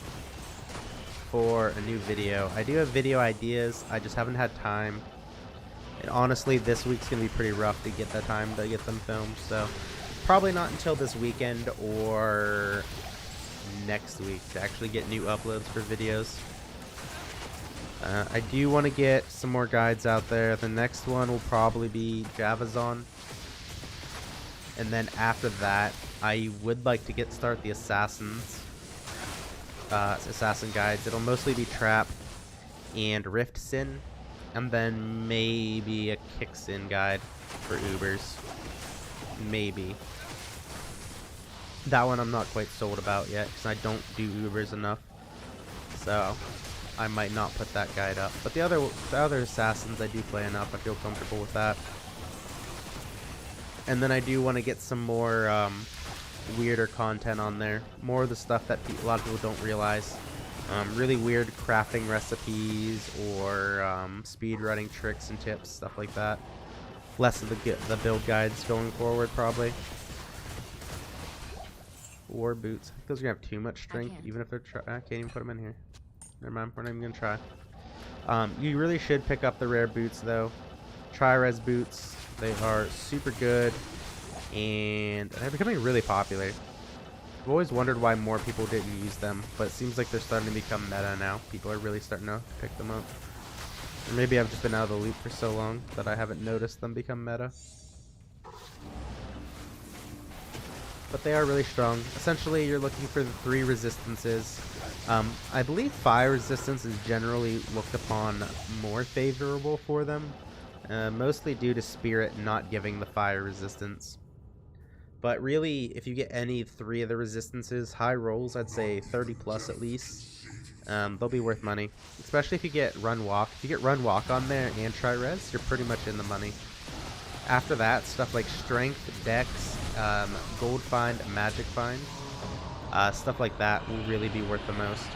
for a new video. I do have video ideas, I just haven't had time. And honestly, this week's going to be pretty rough to get the time to get them filmed, so probably not until this weekend or next week to actually get new uploads for videos. I do want to get some more guides out there. The next one will probably be Javazon. And then after that, I would like to start the assassin guides. It'll mostly be Trap and Rift Sin. And then maybe a Kick Sin guide for Ubers. Maybe. That one I'm not quite sold about yet, because I don't do Ubers enough. So I might not put that guide up. But the other assassins I do play enough. I feel comfortable with that. And then I do want to get some more weirder content on there. More of the stuff that a lot of people don't realize. Really weird crafting recipes or speedrunning tricks and tips, stuff like that. Less of the build guides going forward, probably. War boots. I think those are gonna have too much strength, even if they're. I can't even put them in here. Never mind, we're not even gonna try. You really should pick up the rare boots though. Tri-res boots, they are super good, and they're becoming really popular. I've always wondered why more people didn't use them, but it seems like they're starting to become meta now. People are really starting to pick them up. Or maybe I've just been out of the loop for so long that I haven't noticed them become meta. But they are really strong. Essentially, you're looking for the 3 resistances. I believe fire resistance is generally looked upon more favorable for them, mostly due to spirit not giving the fire resistance. But really, if you get any 3 of the resistances, high rolls, I'd say 30 plus at least, they'll be worth money. Especially if you get run walk. If you get run walk on there and tri-res, you're pretty much in the money. After that, stuff like strength, dex, gold find, magic find, stuff like that will really be worth the most.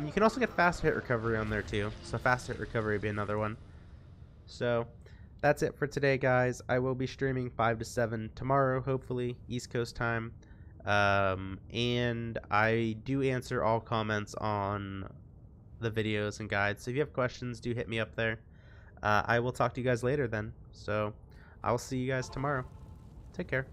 You can also get fast hit recovery on there too, so fast hit recovery would be another one. So that's it for today, guys. I will be streaming 5 to 7 tomorrow, hopefully East Coast time, and I do answer all comments on the videos and guides, so if you have questions, do hit me up there. I will talk to you guys later then, so I'll see you guys tomorrow. Take care.